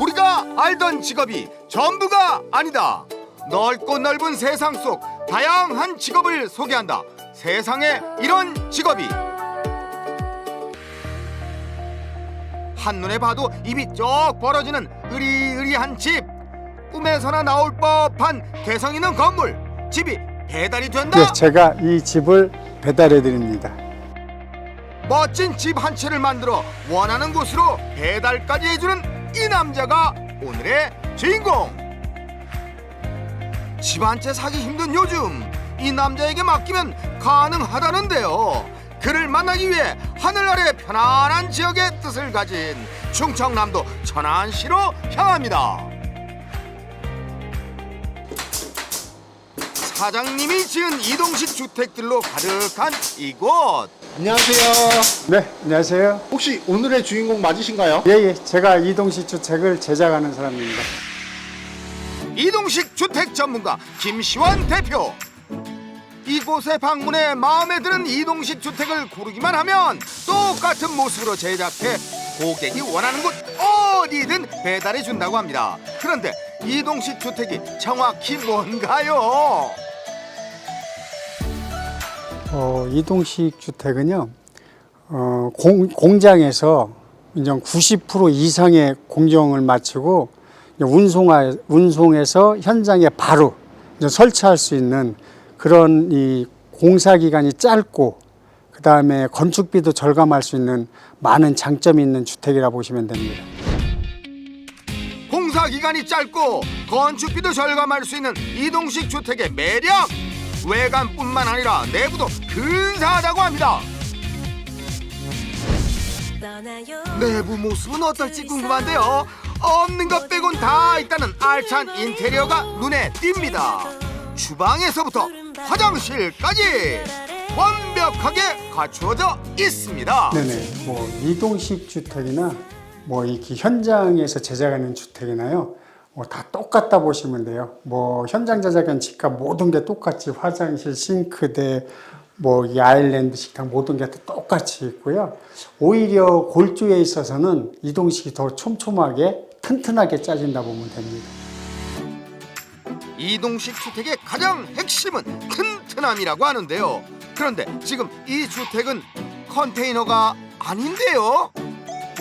우리가 알던 직업이 전부가 아니다. 넓고 넓은 세상 속 다양한 직업을 소개한다. 세상에 이런 직업이. 한눈에 봐도 입이 쩍 벌어지는 으리으리한 집. 꿈에서나 나올 법한 개성 있는 건물. 집이 배달이 된다. 네, 제가 이 집을 배달해 드립니다. 멋진 집 한 채를 만들어 원하는 곳으로 배달까지 해주는 이 남자가 오늘의 주인공. 집 한 채 사기 힘든 요즘, 이 남자에게 맡기면 가능하다는데요. 그를 만나기 위해 하늘 아래 편안한 지역의 뜻을 가진 충청남도 천안시로 향합니다. 사장님이 지은 이동식 주택들로 가득한 이곳. 안녕하세요. 네, 안녕하세요. 혹시 오늘의 주인공 맞으신가요? 예, 제가 이동식 주택을 제작하는 사람입니다. 이동식 주택 전문가 김시환 대표. 이곳에 방문해 마음에 드는 이동식 주택을 고르기만 하면 똑같은 모습으로 제작해 고객이 원하는 곳 어디든 배달해 준다고 합니다. 그런데 이동식 주택이 정확히 뭔가요? 이동식 주택은요, 공장에서 이제 90% 이상의 공정을 마치고 운송해서 현장에 바로 이제 설치할 수 있는 그런 이 공사 기간이 짧고 그 다음에 건축비도 절감할 수 있는 많은 장점이 있는 주택이라 보시면 됩니다. 공사 기간이 짧고 건축비도 절감할 수 있는 이동식 주택의 매력. 외관뿐만 아니라 내부도 근사하다고 합니다. 내부 모습은 어떨지 궁금한데요. 없는 것 빼곤 다 있다는 알찬 인테리어가 눈에 띕니다. 주방에서부터 화장실까지 완벽하게 갖추어져 있습니다. 네네. 이동식 주택이나 이렇게 현장에서 제작하는 주택이나요, 다 똑같다 보시면 돼요. 현장 제작한 집과 모든 게 똑같이 화장실, 싱크대, 이 아일랜드 식탁 모든 게 다 똑같이 있고요. 오히려 골조에 있어서는 이동식이 더 촘촘하게 튼튼하게 짜진다 보면 됩니다. 이동식 주택의 가장 핵심은 튼튼함이라고 하는데요. 그런데 지금 이 주택은 컨테이너가 아닌데요.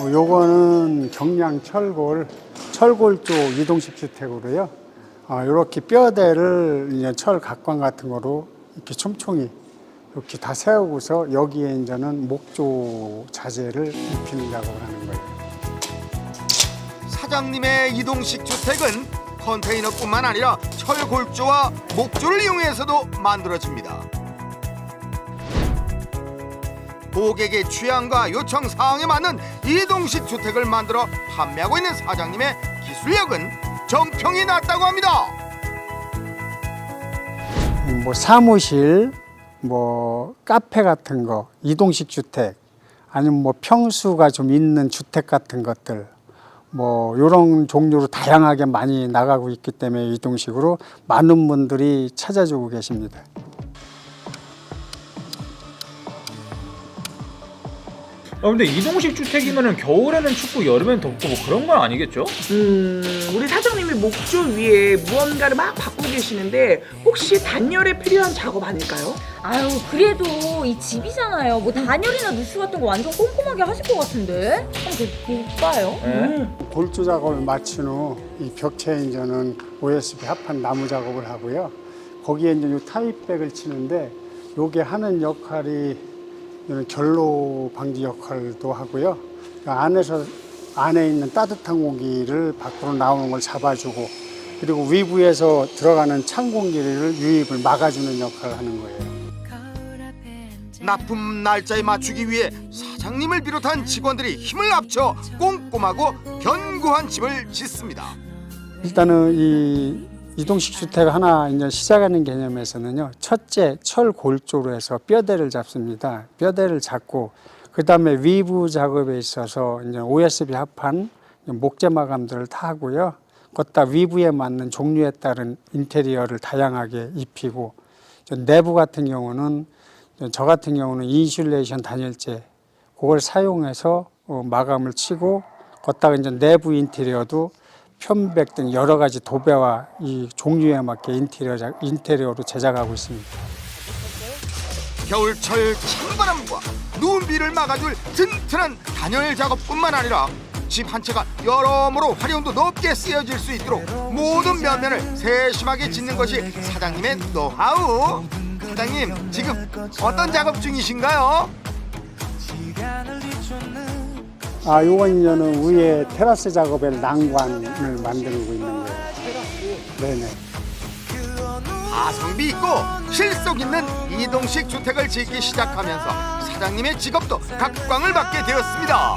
요거는 경량 철골 쪽 이동식 주택으로요. 이렇게 뼈대를 이제 철 각관 같은 거로 이렇게 촘촘히 이렇게 다 세우고서 여기에 이제는 목조 자재를 입히는 작업을 하는 거예요. 사장님의 이동식 주택은 컨테이너뿐만 아니라 철골조와 목조를 이용해서도 만들어집니다. 고객의 취향과 요청 사항에 맞는 이동식 주택을 만들어 판매하고 있는 사장님의 기술력은 정평이 났다고 합니다. 사무실, 카페 같은 거, 이동식 주택, 아니면 평수가 좀 있는 주택 같은 것들, 이런 종류로 다양하게 많이 나가고 있기 때문에 이동식으로 많은 분들이 찾아주고 계십니다. 근데 이동식 주택이면은 겨울에는 춥고 여름엔 덥고 그런 건 아니겠죠? 우리 사장님이 목조 위에 무언가를 막 바꾸고 계시는데 혹시 단열에 필요한 작업 아닐까요? 아유, 그래도 이 집이잖아요. 단열이나 누수 같은 거 완전 꼼꼼하게 하실 것 같은데? 한번 볼까요? 골조 작업을 마친 후 이 벽체에 이제는 OSB 합판 나무 작업을 하고요. 거기에 이제 요 타입백을 치는데 요게 하는 역할이 결로 방지 역할도 하고요. 안에 있는 따뜻한 공기를 밖으로 나오는 걸 잡아주고, 그리고 위부에서 들어가는 찬 공기를 유입을 막아주는 역할을 하는 거예요. 납품 날짜에 맞추기 위해 사장님을 비롯한 직원들이 힘을 합쳐 꼼꼼하고 견고한 집을 짓습니다. 일단은 이 이동식 주택 하나 이제 시작하는 개념에서는요, 첫째 철 골조로 해서 뼈대를 잡습니다. 뼈대를 잡고 그 다음에 위부 작업에 있어서 이제 OSB 합판 목재 마감들을 다 하고요. 걷다 위부에 맞는 종류에 따른 인테리어를 다양하게 입히고, 내부 같은 경우는 저 같은 경우는 인슐레이션 단열재 그걸 사용해서 마감을 치고, 걷다가 이제 내부 인테리어도 편백 등 여러 가지 도배와 이 종류에 맞게 인테리어로 제작하고 있습니다. 겨울철 찬바람과 눈비를 막아줄 튼튼한 단열 작업뿐만 아니라 집 한 채가 여러모로 활용도 높게 쓰여질 수 있도록 모든 면면을 세심하게 짓는 것이 사장님의 노하우. 사장님, 지금 어떤 작업 중이신가요? 요건 이제는 위에 테라스 작업에 난관을 만들고 있는 거예요. 네네. 가성비 있고 실속 있는 이동식 주택을 짓기 시작하면서 사장님의 직업도 각광을 받게 되었습니다.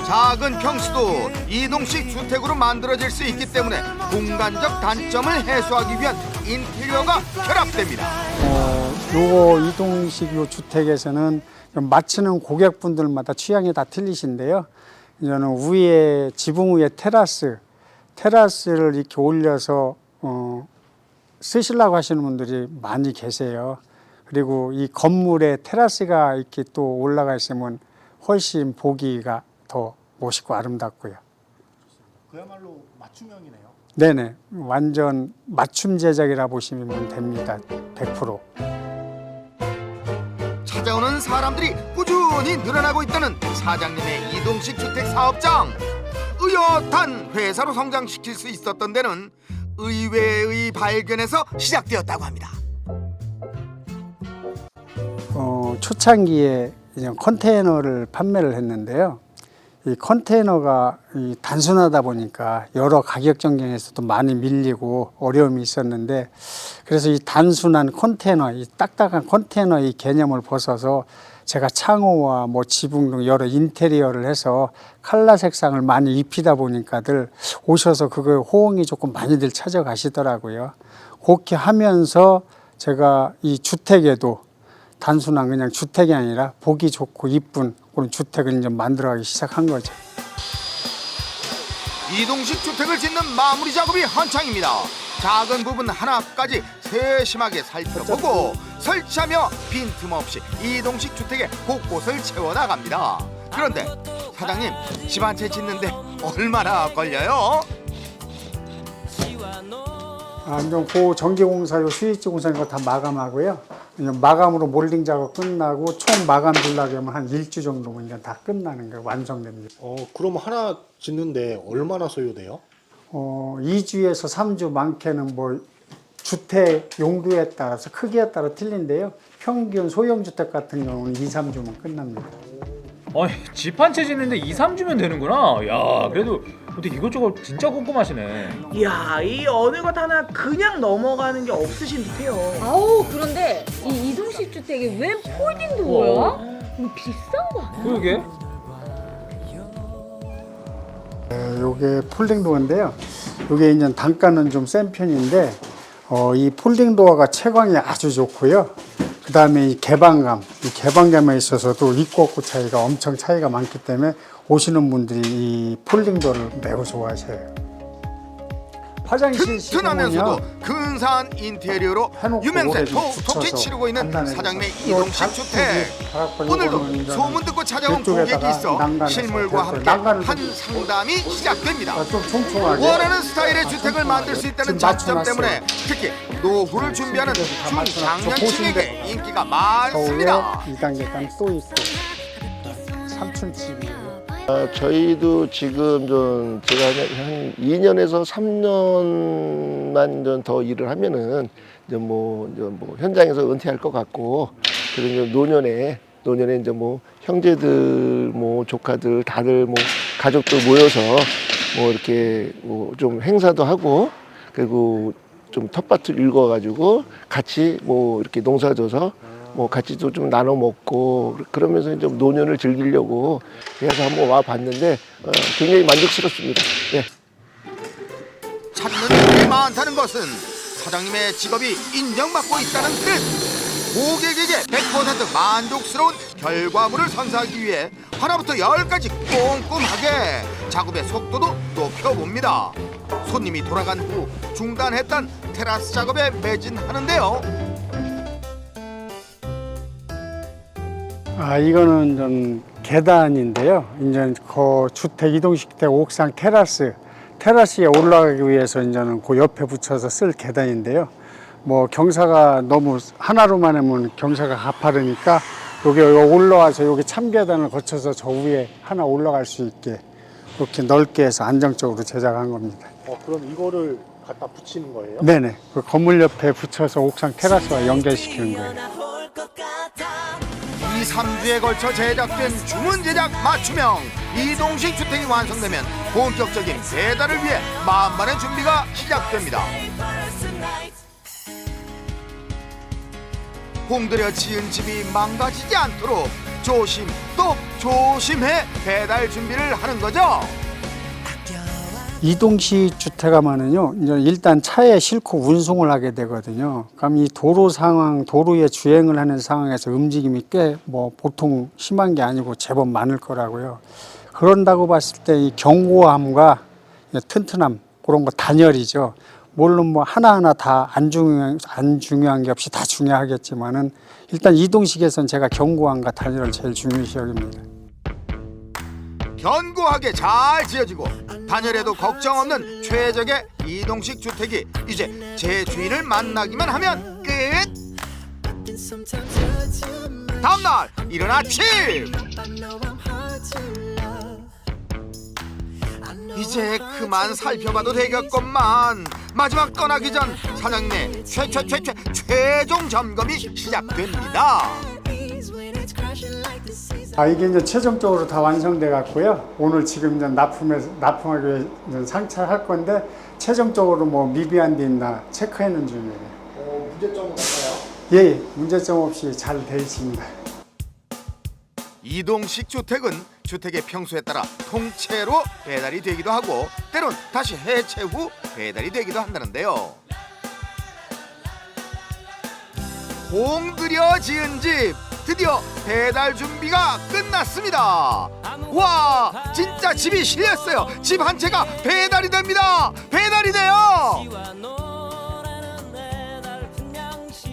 작은 평수도 이동식 주택으로 만들어질 수 있기 때문에 공간적 단점을 해소하기 위한 인테리어가 결합됩니다. 요거 이동식 요 주택에서는 맞추는 고객분들마다 취향이 다 틀리신데요. 이제는 위에 지붕 위에 테라스를 이렇게 올려서 쓰시려고 하시는 분들이 많이 계세요. 그리고 이 건물에 테라스가 이렇게 또 올라가 있으면 훨씬 보기가 더 멋있고 아름답고요. 그야말로 맞춤형이네요. 네네, 완전 맞춤 제작이라 보시면 됩니다. 100%. 찾아오는 사람들이 꾸준히 늘어나고 있다는 사장님의 이동식 주택 사업장. 의젓한 회사로 성장시킬 수 있었던 데는 의외의 발견에서 시작되었다고 합니다. 초창기에 이제 컨테이너를 판매를 했는데요. 이 컨테이너가 단순하다 보니까 여러 가격 경쟁에서도 많이 밀리고 어려움이 있었는데, 그래서 이 단순한 컨테이너, 이 딱딱한 컨테이너의 개념을 벗어서 제가 창호와 뭐 지붕 등 여러 인테리어를 해서 칼라 색상을 많이 입히다 보니까들 오셔서 그거 호응이 조금 많이들 찾아가시더라고요. 그렇게 하면서 제가 이 주택에도 단순한 그냥 주택이 아니라 보기 좋고 이쁜 그런 주택을 이제 만들어가기 시작한 거죠. 이동식 주택을 짓는 마무리 작업이 한창입니다. 작은 부분 하나까지 세심하게 살펴보고 설치하며 빈틈없이 이동식 주택의 곳곳을 채워나갑니다. 그런데 사장님, 집 한 채 짓는데 얼마나 걸려요? 이제 그 전기공사, 스위치 공사 이거 다 마감하고요. 이제 마감으로 몰딩 작업 끝나고 총 마감 들라고 하면 한 일주 정도면 이제 다 끝나는 거예요. 완성됩니다. 그럼 하나 짓는데 얼마나 소요돼요? 2주에서 3주, 많게는 뭐 주택 용도에 따라서 크기에 따라 틀린데요. 평균 소형주택 같은 경우는 2, 3주면 끝납니다. 아니, 집 한 채 짓는데 2, 3주면 되는구나. 야, 그래도 근데 이것저것 진짜 꼼꼼하시네. 이야, 이 어느 것 하나 그냥 넘어가는 게 없으신 듯해요. 아우, 그런데 이 이동식 주택이 웬 폴딩 도어야? 이거 비싼 거 아니야? 그러게. 요게 폴딩 도어인데요. 요게 이제 단가는 좀 센 편인데, 이 폴딩 도어가 채광이 아주 좋고요. 그 다음에 이 개방감에 있어서도 있고 없고 차이가 엄청 차이가 많기 때문에 오시는 분들이 이 폴딩 도어를 매우 좋아하셔요. 화장실 튼튼하면서도 시공은요, 근사한 인테리어로 해놓고 유명세 오래 좀 톡톡히 붙여서 치르고 있는 간단하게 사장님의 해서. 이동식 주택. 오늘도 소문 듣고 찾아온 고객이 있어 실물과 함께 한 상담이 시작됩니다. 좀 총총하게 원하는 스타일의 주택을 만들 수 있다는 지금 장점 때문에 맞춰놨어요. 특히 노후를 준비하는 중장년층에게 인기가 많습니다. 2단계감 또 있고 3층집이에요. 저희도 지금 좀 제가 한 2년에서 3년만 좀 더 일을 하면은 이제 뭐 현장에서 은퇴할 것 같고, 그리고 이제 노년에 이제 뭐 형제들, 뭐 조카들, 다들 뭐 가족들 모여서 뭐 이렇게 뭐 좀 행사도 하고, 그리고 좀 텃밭을 읽어가지고 같이 뭐 이렇게 농사져서 뭐 같이도 좀 나눠 먹고 그러면서 이제 노년을 즐기려고 해서 한번 와 봤는데 굉장히 만족스럽습니다. 예. 찾는 분이 많다는 것은 사장님의 직업이 인정받고 있다는 뜻. 고객에게 100% 만족스러운 결과물을 선사하기 위해 하나부터 10까지 꼼꼼하게 작업의 속도도 높여봅니다. 손님이 돌아간 후 중단했던 테라스 작업에 매진하는데요. 이거는 좀 계단인데요. 이제 그 주택 이동주택 옥상 테라스에 올라가기 위해서 이제는 그 옆에 붙여서 쓸 계단인데요. 뭐 경사가 너무 하나로만 하면 경사가 가파르니까 여기 올라와서 여기 참계단을 거쳐서 저 위에 하나 올라갈 수 있게 이렇게 넓게 해서 안정적으로 제작한 겁니다. 그럼 이거를 갖다 붙이는 거예요? 네네. 그 건물 옆에 붙여서 옥상 테라스와 연결시키는 거예요. 2, 3주에 걸쳐 제작된 주문 제작 맞춤형 이동식 주택이 완성되면 본격적인 배달을 위해 만반의 준비가 시작됩니다. 공들여 지은 집이 망가지지 않도록 조심 또 조심해 배달 준비를 하는 거죠. 이동식 주택하면은요, 이제 일단 차에 싣고 운송을 하게 되거든요. 그럼 이 도로 상황, 도로에 주행을 하는 상황에서 움직임이 꽤 뭐 보통 심한 게 아니고 제법 많을 거라고요. 그런다고 봤을 때 이 견고함과 튼튼함, 그런 거 단열이죠. 물론 뭐 하나하나 다 안 중요한 게 없이 다 중요하겠지만은 일단 이동식에서는 제가 견고함과 단열을 제일 중요시 여깁니다. 견고하게 잘 지어지고 단열에도 걱정 없는 최적의 이동식 주택이 이제 제 주인을 만나기만 하면 끝! 다음날 이른 아침! 이제 그만 살펴봐도 되겠건만 마지막 떠나기 전 사장님의 최종 점검이 시작됩니다. 이게 이제 최종적으로 다 완성돼 갖고요. 오늘 지금 이제 납품하기 위해 이제 상차할 건데 최종적으로 뭐 미비한 데 있나 체크하는 중이에요. 문제점은 없나요? 예, 문제점 없이 잘 돼 있습니다. 이동식 주택은 주택의 평수에 따라 통째로 배달이 되기도 하고 때론 다시 해체 후 배달이 되기도 한다는데요. 공들여 지은 집 드디어 배달 준비가 끝났습니다. 와, 진짜 집이 실렸어요. 집 한 채가 배달이 됩니다. 배달이 돼요.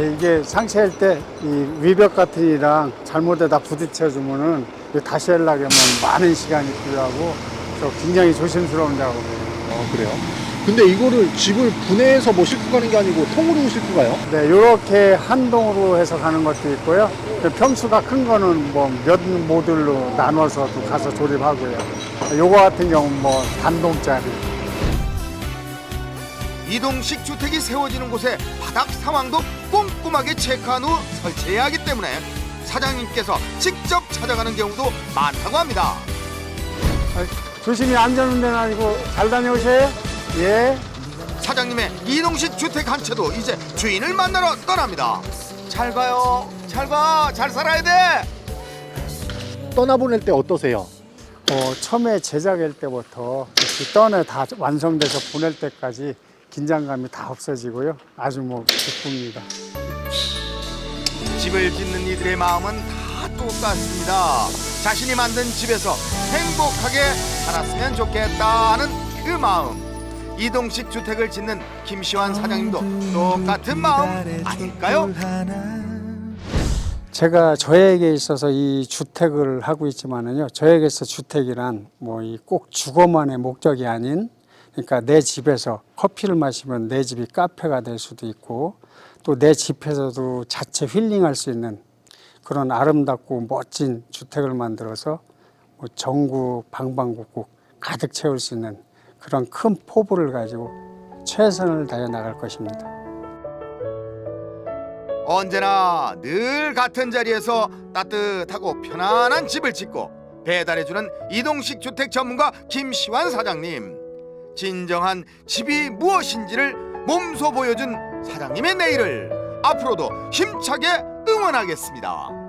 이게 상체할 때 이 위벽 같은 이랑 잘못에다 부딪혀 주면은 다시 하려면 많은 시간이 필요하고 그래서 굉장히 조심스러운 작업이에요. 그래요? 근데 이거를 집을 분해해서 뭐 싣고 가는 게 아니고 통으로 싣고 가요? 네, 이렇게 한 동으로 해서 가는 것도 있고요. 평수가 큰 거는 뭐 몇 모듈로 나눠서도 가서 조립하고요. 요거 같은 경우는 뭐 단동짜리. 이동식 주택이 세워지는 곳에 바닥 상황도 꼼꼼하게 체크한 후 설치해야 하기 때문에 사장님께서 직접 찾아가는 경우도 많다고 합니다. 조심히 안전운전 하시고 잘 다녀오세요. 예. 사장님의 이동식 주택 한 채도 이제 주인을 만나러 떠납니다. 잘 가요. 잘 가. 잘 살아야 돼. 떠나보낼 때 어떠세요? 처음에 제작할 때부터 떠내 다 완성돼서 보낼 때까지 긴장감이 다 없어지고요. 아주 뭐 기쁩니다. 집을 짓는 이들의 마음은 다 똑같습니다. 자신이 만든 집에서 행복하게 살았으면 좋겠다는 그 마음. 이동식 주택을 짓는 김시환 사장님도 똑같은 마음 아닐까요? 제가 저에게 있어서 이 주택을 하고 있지만은요. 저에게서 주택이란 뭐 이 꼭 주거만의 목적이 아닌, 그러니까 내 집에서 커피를 마시면 내 집이 카페가 될 수도 있고 또 내 집에서도 자체 힐링할 수 있는 그런 아름답고 멋진 주택을 만들어서 뭐 전국 방방곡곡 가득 채울 수 있는 그런 큰 포부를 가지고 최선을 다해 나갈 것입니다. 언제나 늘 같은 자리에서 따뜻하고 편안한 집을 짓고 배달해주는 이동식 주택 전문가 김시환 사장님. 진정한 집이 무엇인지를 몸소 보여준 사장님의 내일을 앞으로도 힘차게 응원하겠습니다.